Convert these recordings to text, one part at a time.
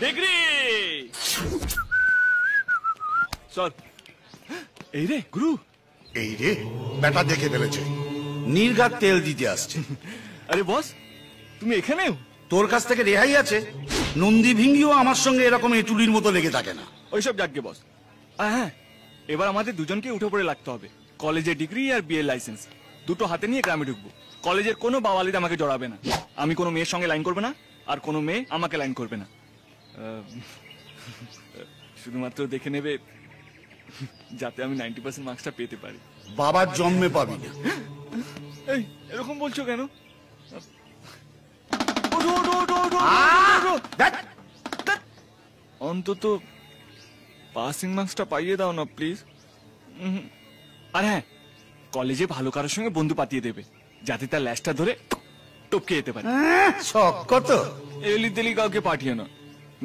Degree চল। এই রে গুরু, এই রে বেটা দেখে ফেলেছে, নির্ঘাত তেল দিতে আসছে। আরে বস তুমি এখানেও? তোর কাছ থেকে রেহাই আছে? নন্দী ভিঙ্গিও আমার সঙ্গে এরকম এটুলির মতো লেগে থাকে না। ওইসব যাকগে বস। হ্যাঁ, এবার আমাদের দুজনকে উঠে পড়ে লাগতে হবে। কলেজের ডিগ্রি আর বিএ লাইসেন্স দুটো হাতে নিয়ে গ্রামে ঢুকবো। কলেজের কোনো বাওয়ালিতে আমাকে জড়াবে না, আমি কোনো মেয়ের সঙ্গে লাইন করবে না, আর কোনো মেয়ে আমাকে লাইন করবে না। শুধুমাত্র দেখে নেবে যাতে আমি 90% মার্কসটা পেতে পারি। বাবার জন্মে পাবি না। এই এরকম বলছো কেন? অন্তত পাসিং মার্কসটা পাইয়ে দাও না প্লিজ। আর হ্যাঁ, কলেজে ভালো কারোর সঙ্গে বন্ধু পাতিয়ে দেবে যাতে তার ল্যাসটা ধরে টপকে যেতে পারে। শখ কত? এলি তেলি কাউকে পাঠিয়ে না,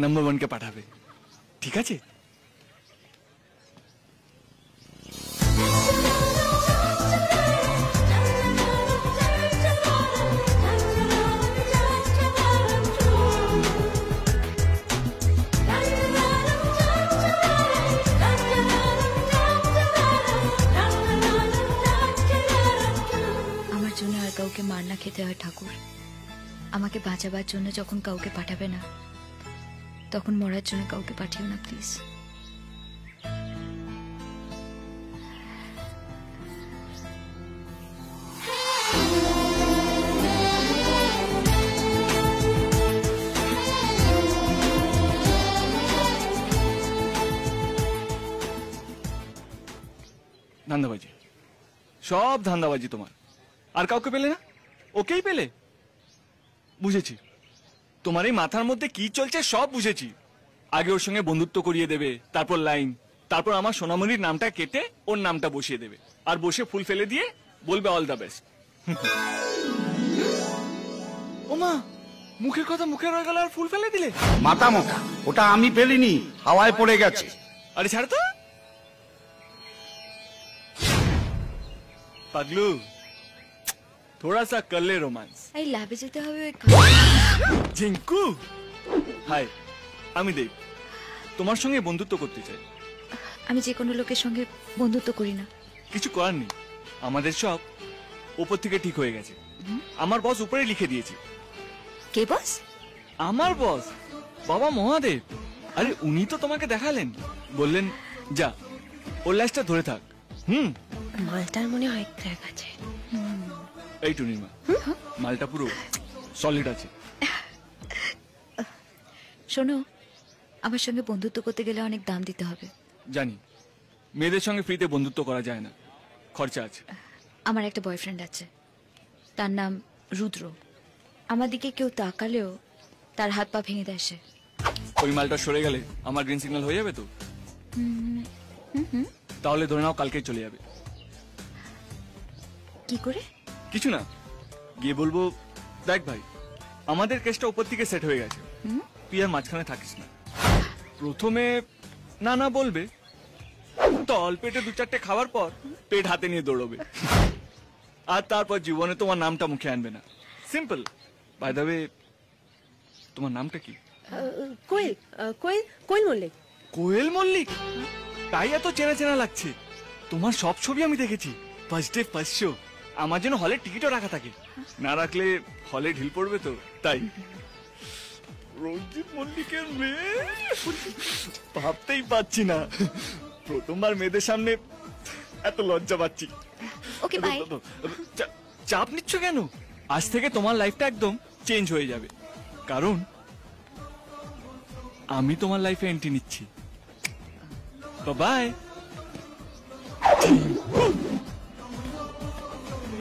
নাম্বার 1 কে পাঠাবে, ঠিক আছে? কাউকে মার না খেতে হয় ঠাকুর। আমাকে বাঁচাবার জন্য যখন কাউকে পাঠাবে না, তখন মরার জন্য কাউকে পাঠিও না প্লিজ। ধান্দাবাজি, সব ধান্দাবাজি তোমার। আর কাউকে পেলে না, ওকেই পেলে। বুঝেছি তোমার এই মাথার মধ্যে কি চলছে, সব বুঝেছি। আগে ওর সঙ্গে বন্ধুত্ব করিয়ে দেবে, তারপর লাইন, তারপর আমার সোনামণির নামটা কেটে ওর নামটা বসিয়ে দেবে, আর বসে ফুল ফেলে দিয়ে বলবে অল দ্য বেস্ট। ওমা, মুখের কথা মুখে রয়ে গেল আর ফুল ফেলে দিলে। মাথা মোটা, ওটা আমি ফেলিনি, হাওয়ায় পড়ে গেছে। আরে ছাড় তো পাগলু, थोड़ा सा कर ले रोमांस। এই ল্যাবে যেতে হবে। ঝিঙ্কু হাই, আমি দেব, তোমার সঙ্গে বন্ধুত্ব করতে চাই। আমি যে কোনো লোকের সঙ্গে বন্ধুত্ব করি না। কিছু করার নেই, আমাদের সব উপর থেকে ঠিক হয়ে গেছে। আমার বস উপরে লিখে দিয়েছে। কে বস? আমার বস, বাবা মহাদেব। আরে উনি তো তোমাকে দেখালেন, বললেন যা ওর লাশটা ধরে থাক। মালটার মনে হয় ক্র্যাক আছে। এই টুনিমা, মালটা পুরো সলিড আছে। শোনো, আমার সঙ্গে বন্ধুত্ব করতে গেলে অনেক দাম দিতে হবে। জানি, মেয়েদের সঙ্গে ফ্রিতে বন্ধুত্ব করা যায় না, খরচা আছে। আমার একটা বয়ফ্রেন্ড আছে, তার নাম রুদ্র। আমার দিকে কেউ তাকালেও তার হাত পা ভেঙে দেয় সে। ওই মালটা সরে গেলে আমার গ্রিন সিগন্যাল হয়ে যাবে তো? তাহলে ধরে নাও কালকেই চলে যাবে। কি করে? কিছু না, গিয়ে বলবো দেখ ভাই, আমাদের কেসটা উপর থেকে সেট হয়ে গেছে, তুই আর মাঝখানে থাকিস না। প্রথমে না না বলবে, তল পেটে 2-4টে খাওয়ার পর পেট হাতে নিয়ে দৌড়বে, আর তারপর জীবনে তোমার নামটা মুখে আনবে না। সিম্পল। বাই দ্য ওয়ে, তোমার নামটা কি? কোয়েল। কোয়েল কোয়েল মল্লিক। কোয়েল মল্লিক? তাই এত চেনা চেনা লাগছে। তোমার সব ছবি আমি দেখেছি, ফার্স্ট ডে ফার্স্ট শো। আমার জন্য হলের টিকিটও রাখা থাকে, না রাখলে হলে ঢিল পড়বে তো, তাই। রঞ্জিত মল্লিকের মেয়ে, ভাবতেই পাচ্ছি না, প্রথমবার মেয়েদের সামনে এত লজ্জা পাচ্ছি। Okay bye. চাপ নিচ্ছ কেন? আজ থেকে তোমার লাইফটা একদম চেঞ্জ হয়ে যাবে, কারণ আমি তোমার লাইফে এন্ট্রি নিচ্ছি। বাই।